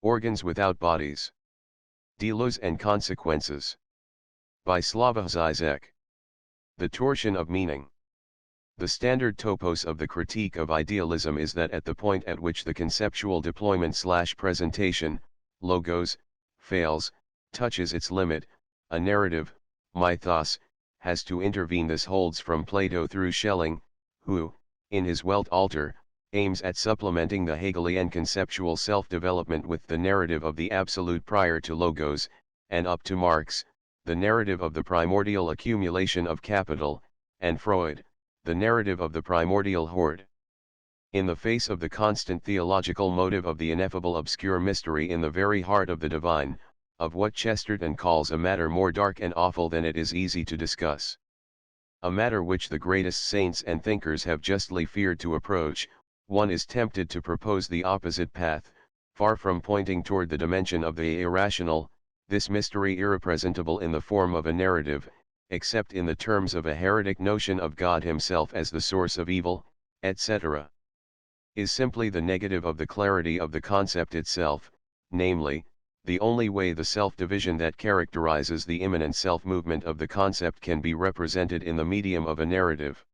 Organs Without Bodies. Deleuze and Consequences. By Slavoj Zizek. The Torsion of Meaning. The standard topos of the critique of idealism is that at the point at which the conceptual deployment/presentation, logos, fails, touches its limit, a narrative, mythos, has to intervene. This holds from Plato through Schelling, who, in his Weltalter, aims at supplementing the Hegelian conceptual self-development with the narrative of the absolute prior to logos, and up to Marx, the narrative of the primordial accumulation of capital, and Freud, the narrative of the primordial hoard. In the face of the constant theological motive of the ineffable obscure mystery in the very heart of the divine, of what Chesterton calls a matter more dark and awful than it is easy to discuss. A matter which the greatest saints and thinkers have justly feared to approach, one is tempted to propose the opposite path, far from pointing toward the dimension of the irrational, this mystery irrepresentable in the form of a narrative, except in the terms of a heretic notion of God himself as the source of evil, etc., is simply the negative of the clarity of the concept itself, namely, the only way the self-division that characterizes the immanent self-movement of the concept can be represented in the medium of a narrative.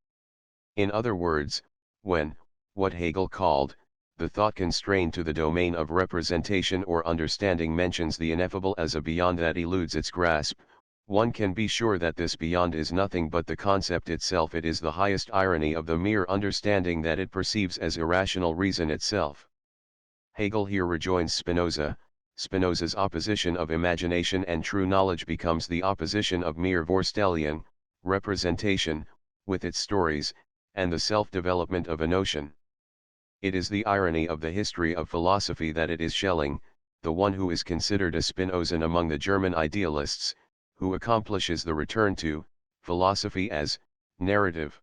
In other words, when, what Hegel called, the thought constrained to the domain of representation or understanding mentions the ineffable as a beyond that eludes its grasp, one can be sure that this beyond is nothing but the concept itself. It is the highest irony of the mere understanding that it perceives as irrational reason itself. Hegel here rejoins Spinoza. Spinoza's opposition of imagination and true knowledge becomes the opposition of mere Vorstellung, representation, with its stories, and the self-development of a notion. It is the irony of the history of philosophy that it is Schelling, the one who is considered a Spinozan among the German idealists, who accomplishes the return to philosophy as narrative.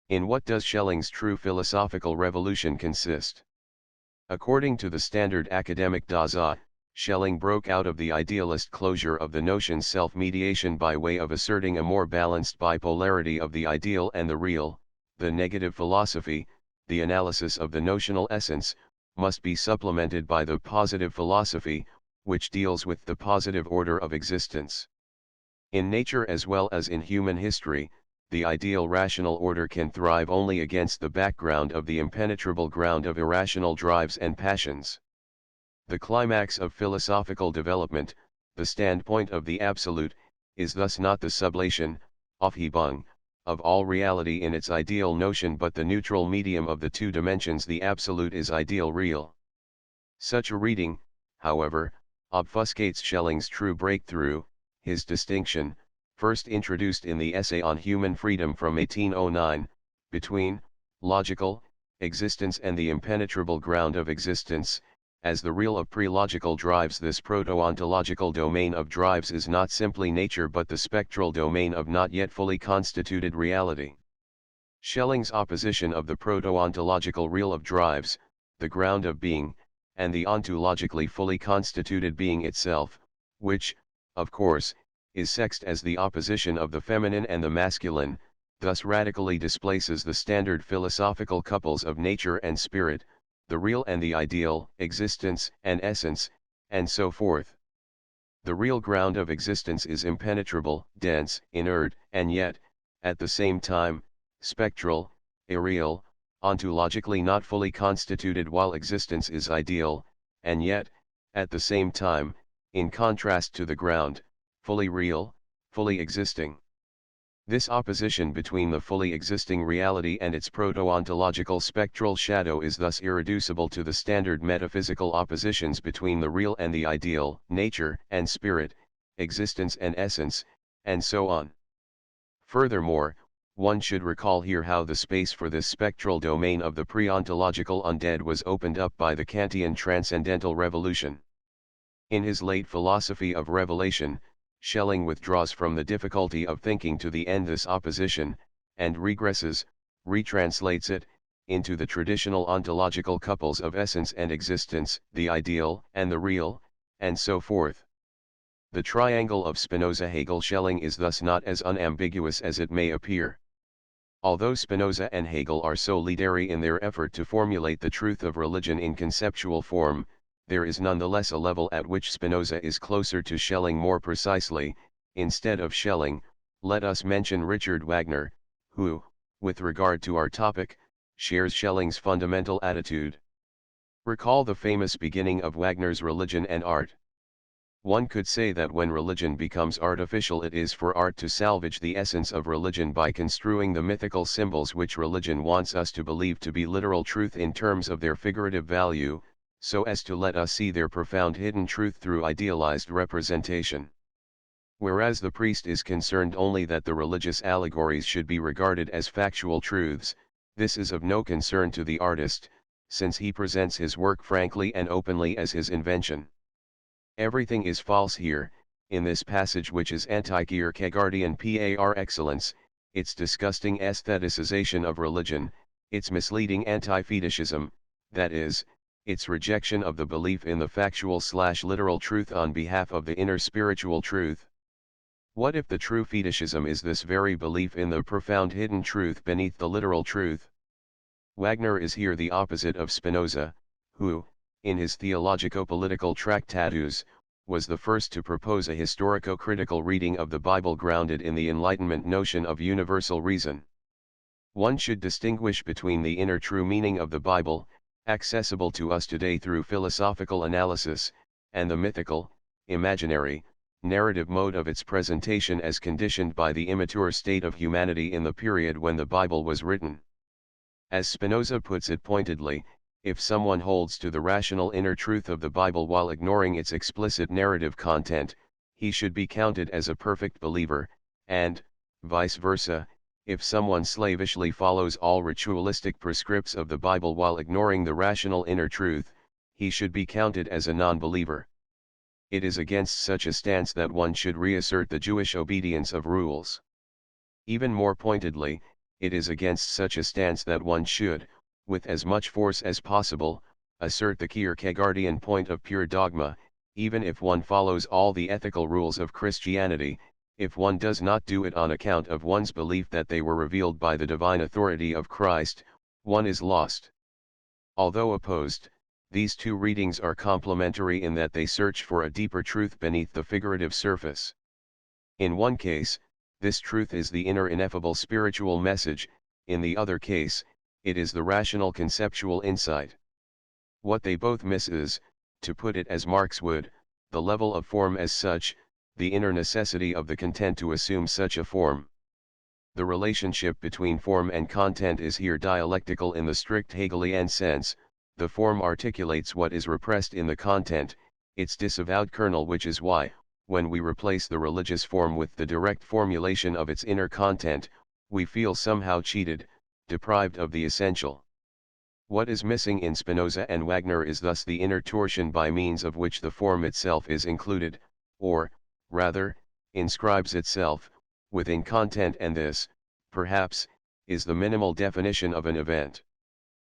In what does Schelling's true philosophical revolution consist? According to the standard academic Dasein, Schelling broke out of the idealist closure of the notion's self-mediation by way of asserting a more balanced bipolarity of the ideal and the real. The negative philosophy, the analysis of the notional essence, must be supplemented by the positive philosophy, which deals with the positive order of existence. In nature as well as in human history, the ideal rational order can thrive only against the background of the impenetrable ground of irrational drives and passions. The climax of philosophical development, the standpoint of the absolute, is thus not the sublation, Aufhebung, of all reality in its ideal notion but the neutral medium of the two dimensions. The absolute is ideal real. Such a reading, however, obfuscates Schelling's true breakthrough, his distinction, first introduced in the essay on human freedom from 1809, between logical existence and the impenetrable ground of existence, as the real of pre-logical drives. This proto-ontological domain of drives is not simply nature but the spectral domain of not yet fully constituted reality. Schelling's opposition of the proto-ontological real of drives, the ground of being, and the ontologically fully constituted being itself, which, of course, is sexed as the opposition of the feminine and the masculine, thus radically displaces the standard philosophical couples of nature and spirit, the real and the ideal, existence and essence, and so forth. The real ground of existence is impenetrable, dense, inert, and yet, at the same time, spectral, irreal, ontologically not fully constituted, while existence is ideal, and yet, at the same time, in contrast to the ground, fully real, fully existing. This opposition between the fully existing reality and its proto-ontological spectral shadow is thus irreducible to the standard metaphysical oppositions between the real and the ideal, nature and spirit, existence and essence, and so on. Furthermore, one should recall here how the space for this spectral domain of the pre-ontological undead was opened up by the Kantian transcendental revolution. In his late philosophy of revelation, Schelling withdraws from the difficulty of thinking to the end this opposition, and retranslates it, into the traditional ontological couples of essence and existence, the ideal and the real, and so forth. The triangle of Spinoza-Hegel-Schelling is thus not as unambiguous as it may appear. Although Spinoza and Hegel are solidary in their effort to formulate the truth of religion in conceptual form, there is nonetheless a level at which Spinoza is closer to Schelling. More precisely, instead of Schelling, let us mention Richard Wagner, who, with regard to our topic, shares Schelling's fundamental attitude. Recall the famous beginning of Wagner's Religion and Art. One could say that when religion becomes artificial, it is for art to salvage the essence of religion by construing the mythical symbols which religion wants us to believe to be literal truth in terms of their figurative value, so as to let us see their profound hidden truth through idealized representation. Whereas the priest is concerned only that the religious allegories should be regarded as factual truths, this is of no concern to the artist, since he presents his work frankly and openly as his invention. Everything is false here, in this passage, which is anti-Kierkegaardian par excellence, its disgusting aestheticization of religion, its misleading anti-fetishism, that is, its rejection of the belief in the factual/literal truth on behalf of the inner spiritual truth. What if the true fetishism is this very belief in the profound hidden truth beneath the literal truth? Wagner is here the opposite of Spinoza, who, in his theologico-political tractatus, was the first to propose a historico-critical reading of the Bible grounded in the Enlightenment notion of universal reason. One should distinguish between the inner true meaning of the Bible, accessible to us today through philosophical analysis, and the mythical, imaginary, narrative mode of its presentation as conditioned by the immature state of humanity in the period when the Bible was written. As Spinoza puts it pointedly, if someone holds to the rational inner truth of the Bible while ignoring its explicit narrative content, he should be counted as a perfect believer, and, vice versa, if someone slavishly follows all ritualistic prescripts of the Bible while ignoring the rational inner truth, he should be counted as a non-believer. It is against such a stance that one should reassert the Jewish obedience of rules. Even more pointedly, it is against such a stance that one should, with as much force as possible, assert the Kierkegaardian point of pure dogma, even if one follows all the ethical rules of Christianity. If one does not do it on account of one's belief that they were revealed by the divine authority of Christ, one is lost. Although opposed, these two readings are complementary in that they search for a deeper truth beneath the figurative surface. In one case, this truth is the inner ineffable spiritual message, in the other case, it is the rational conceptual insight. What they both miss is, to put it as Marx would, the level of form as such, the inner necessity of the content to assume such a form. The relationship between form and content is here dialectical in the strict Hegelian sense. The form articulates what is repressed in the content, its disavowed kernel, which is why, when we replace the religious form with the direct formulation of its inner content, we feel somehow cheated, deprived of the essential. What is missing in Spinoza and Wagner is thus the inner torsion by means of which the form itself is included, or, rather, inscribes itself, within content, and this, perhaps, is the minimal definition of an event.